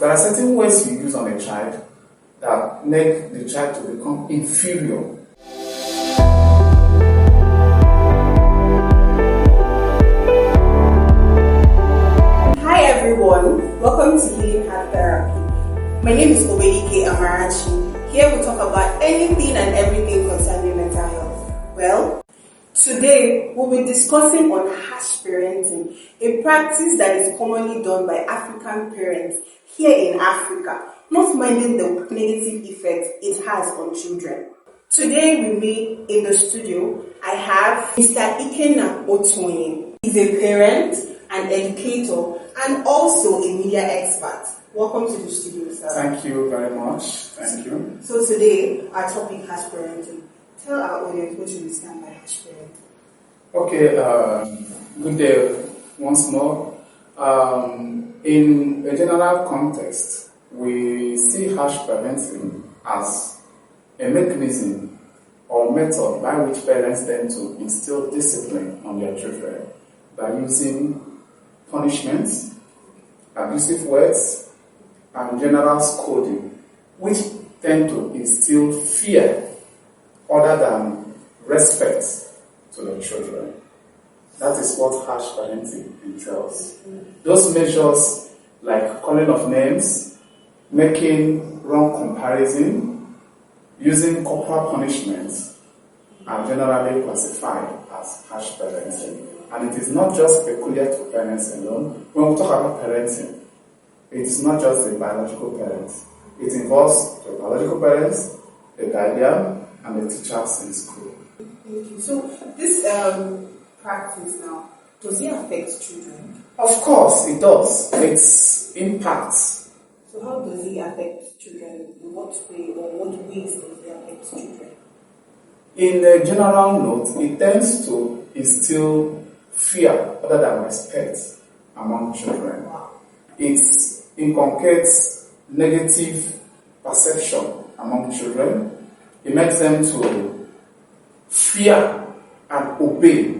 there are certain words you use on a child that make the child to become inferior. Hi everyone, welcome to HealingHeartTherapy. My name is Obedike Amarachi. Here we talk about anything and everything concerning mental health. Well, today we'll be discussing on harsh parenting, a practice that is commonly done by African parents here in Africa, not minding the negative effect it has on children. Today with me in the studio, I have Mr. Ikenna Otoyin. He's a parent, an educator, and also a media expert. Welcome to the studio, sir. Thank you very much. Thank you. So today, our topic, harsh parenting. Tell our audience what you understand by harsh parenting. Okay, good day once more. In a general context, we see harsh parenting as a mechanism or method by which parents tend to instill discipline on their children by using punishments, abusive words, and general scolding, which tend to instill fear other than respect to the children. That is what harsh parenting entails. Those measures like calling of names, making wrong comparison, using corporal punishments are generally classified as harsh parenting. And it is not just peculiar to parents alone. When we talk about parenting, it is not just the biological parents. It involves the biological parents, the guardian, and the teachers in school. Thank you. So this practice now, does it affect children? Of course, it does. It impacts. So how does it affect children? In what way or what ways does it affect children? In a general note, it tends to instill fear other than respect among children. Wow. It inculcates negative perception among children. It makes them to fear and obey,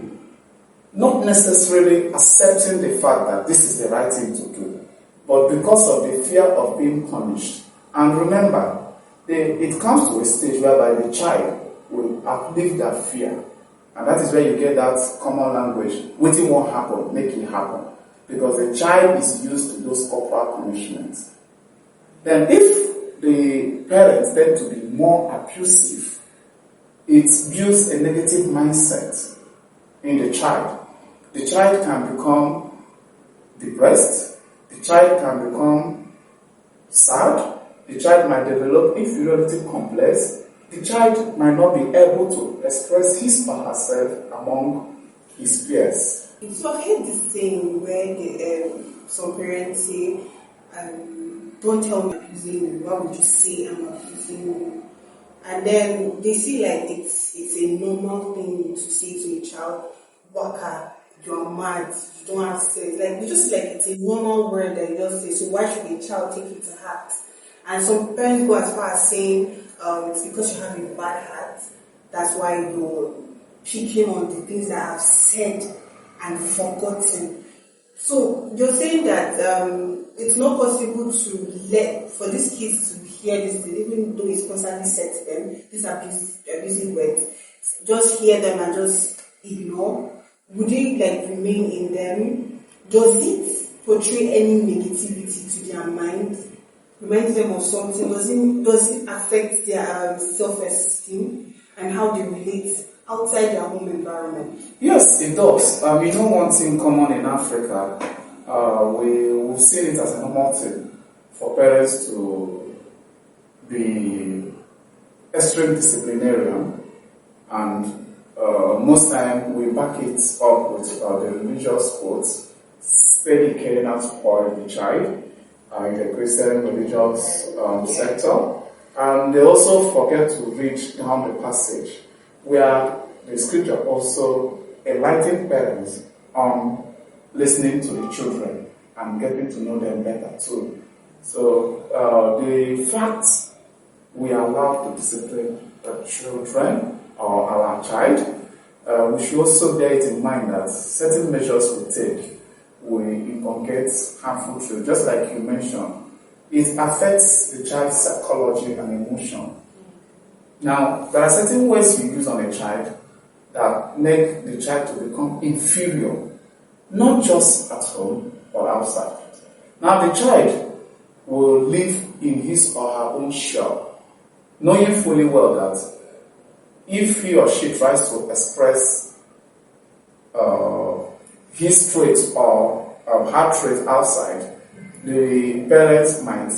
not necessarily accepting the fact that this is the right thing to do, but because of the fear of being punished. And remember, it comes to a stage whereby the child will uplift that fear. And that is where you get that common language, waiting won't happen, make it happen. Because the child is used to those corporal punishments. Then if the parents tend to be more abusive, it builds a negative mindset in the child. The child can become depressed, the child can become sad, the child might develop inferiority complex, the child might not be able to express his or herself among his peers. So I've heard this thing where some parents say, don't tell me I'm abusing you, why would you say I'm abusing you? And then they see like it's a normal thing to say to a child, Waka, you're mad, you don't have sense. Like we just like it's a normal word that you just say, so why should a child take it to heart? And some parents go as far as saying it's because you have a bad heart, that's why you're picking on the things that I've said and forgotten. So you're saying that it's not possible to for these kids to hear this, even though it's constantly said to them, these abusive words, just hear them and just ignore. Would it like remain in them? Does it portray any negativity to their mind? Remind them of something? Does it affect their self-esteem and how they relate outside their home environment? Yes, it does. We know one thing common in Africa. We've seen it as a normal thing for parents to be extreme disciplinarian, and most time we back it up with the religious quotes, steady carrying out for the child in the Christian religious sector, and they also forget to read down the passage where the scripture also enlightens parents on listening to the children and getting to know them better too. So the fact we are allowed to discipline the children or our child, we should also bear it in mind that certain measures we take will inculcate harmful children. Just like you mentioned, it affects the child's psychology and emotion. Now, there are certain ways you use on a child that make the child to become inferior, not just at home or outside. Now, the child will live in his or her own shell, knowing fully well that if he or she tries to express his trait or her trait outside, the parents might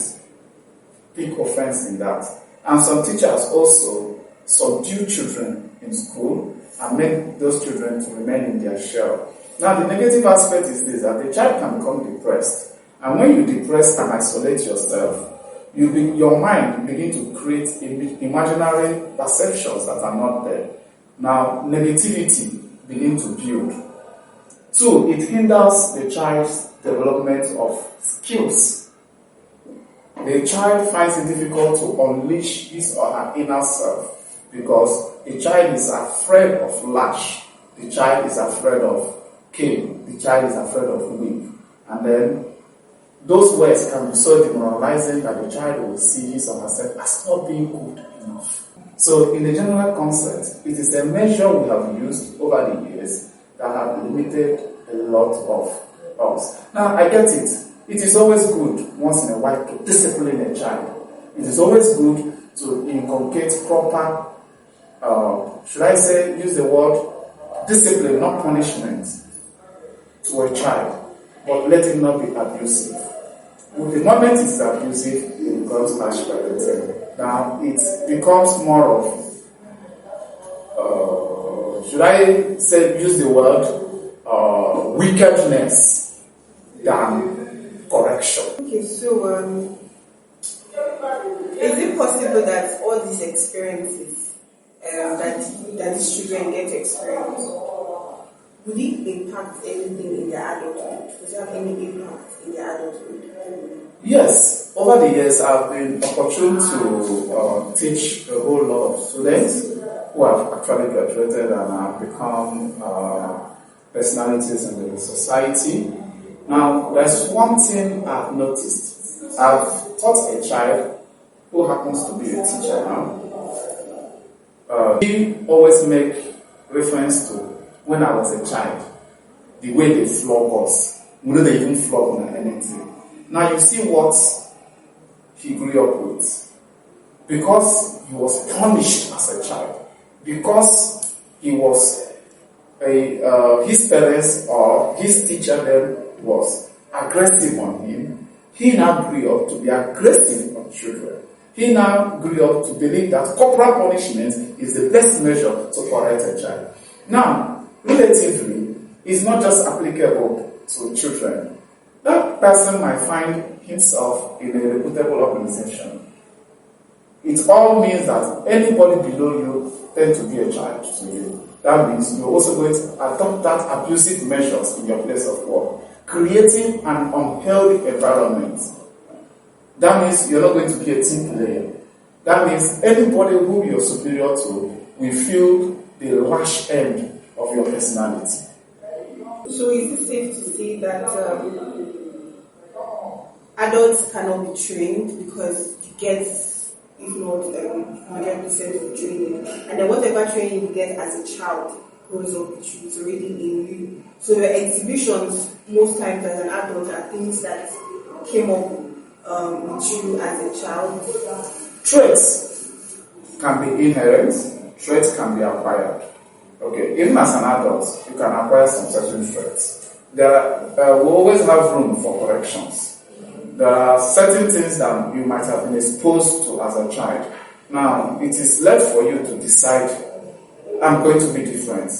take offense in that. And some teachers also subdue children in school and make those children to remain in their shell. Now, the negative aspect is this, that the child can become depressed. And when you depress and isolate yourself, your mind begin to create imaginary perceptions that are not there. Now, negativity begin to build. Two, it hinders the child's development of skills. The child finds it difficult to unleash his or her inner self because the child is afraid of lash, the child is afraid of cane, the child is afraid of whip. And then those words can be so demoralizing that the child will see his or herself as not being good enough. So in the general concept, it is a measure we have used over the years that have limited a lot of us. Now, I get it. It is always good once in a while to discipline a child. It is always good to inculcate proper, use the word discipline, not punishment, to a child, but let it not be abusive. The moment it's abusive, it becomes harsh parenting. Now, it becomes more of, use the word wickedness than correction. Okay, so is it possible that all these experiences that these children get to experience, would it impact anything in their adulthood? Does it have any impact in their adulthood? Yes, over the years I've been opportune to teach a whole lot of students who have actually graduated and have become personalities in the society. Now, there's one thing I've noticed. I've taught a child who happens to be a teacher now. He always make reference to when I was a child, the way they flog us. We know they even flog on anything. Now you see what he grew up with. Because he was punished as a child. Because he was his parents or his teacher then was aggressive on him, he now grew up to be aggressive on children. He now grew up to believe that corporal punishment is the best measure to correct a child. Now, relatively, it's not just applicable to children. That person might find himself in a reputable organization. It all means that anybody below you tends to be a child to you. That means you're also going to adopt that abusive measures in your place of work, creating an unhealthy environment. That means you're not going to be a team player. That means anybody who you're superior to will feel the lash end of your personality. So is it safe to say that adults cannot be trained because you get, if not 100% of training, and then whatever training you get as a child grows up with you, it's already in you. So your exhibitions, most times as an adult, are things that came up with you as a child. Traits can be inherent, traits can be acquired. Okay, even as an adult, you can acquire some certain traits. There will always have room for corrections. There are certain things that you might have been exposed to as a child. Now, it is left for you to decide, I'm going to be different.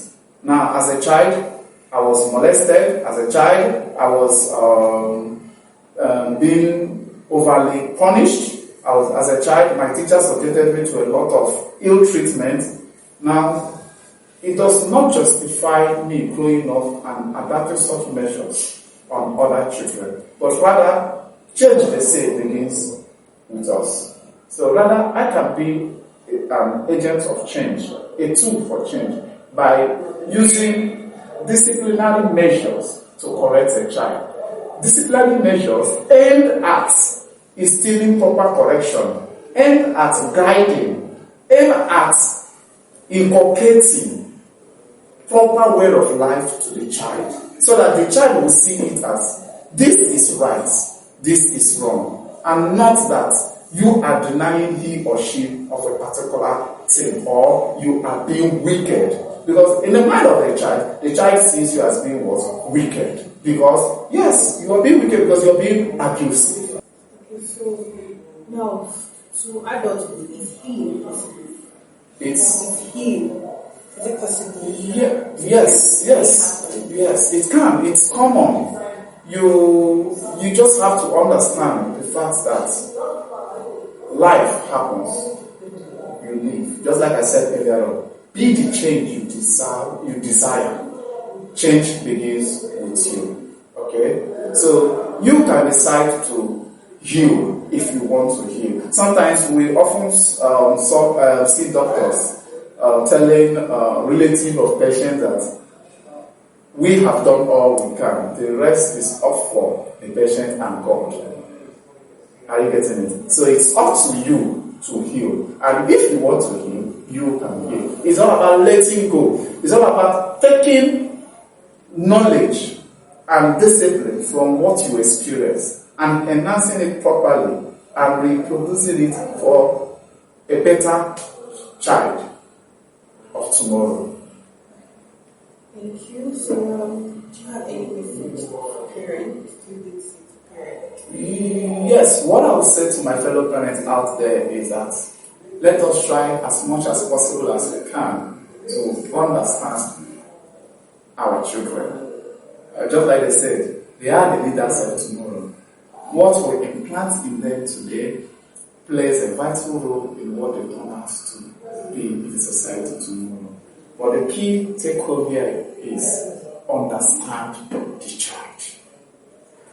Now, as a child, I was molested. As a child, I was being overly punished. As a child, my teachers subjected me to a lot of ill treatment. Now, it does not justify me growing up and adapting such measures on other children, but rather, change, they say, begins with us. So rather, I can be an agent of change, a tool for change, by using disciplinary measures to correct a child. Disciplinary measures aimed at instilling proper correction, aim at guiding, aim at inculcating proper way of life to the child, so that the child will see it as this is right, this is wrong, and not that you are denying he or she of a particular thing, or you are being wicked. Because in the mind of the child sees you as being what? Wicked. Because, yes, you are being wicked because you are being abusive. Okay, so now, to adulthood, is healing possible? It's healing. Is it possible? Yeah, yes, it can. It's common. You just have to understand the fact that life happens. You live. Just like I said earlier on, be the change you desire. Change begins with you. Okay? So you can decide to heal if you want to heal. Sometimes we often see doctors telling relative of patients that we have done all we can. The rest is up for the patient and God. Are you getting it? So it's up to you to heal. And if you want to heal, you can heal. It's all about letting go. It's all about taking knowledge and discipline from what you experience and enhancing it properly and reproducing it for a better child of tomorrow. Thank you. So, do you have any message for parents? Yes, what I would say to my fellow parents out there is that let us try as much as possible as we can to understand our children. Just like they said, they are the leaders of tomorrow. What we implant in them today plays a vital role in what they turn out to be in the society tomorrow. But the key take-home here is understand the child.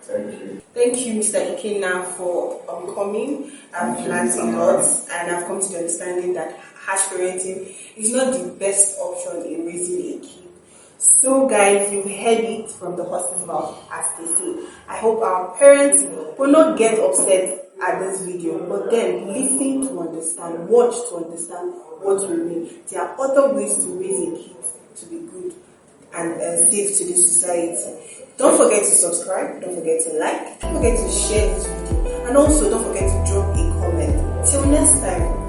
Thank you. Thank you, Mr. Ikenna, for coming. I've learned a lot, and I've come to the understanding that harsh parenting is not the best option in raising a kid. So, guys, you heard it from the horse's mouth, as they say. I hope our parents will not get upset at this video, but then listen to understand, watch to understand what we mean. There are other ways to raise a kid to be good and safe to the society. Don't forget to subscribe, don't forget to like, don't forget to share this video, and also don't forget to drop a comment. Till next time.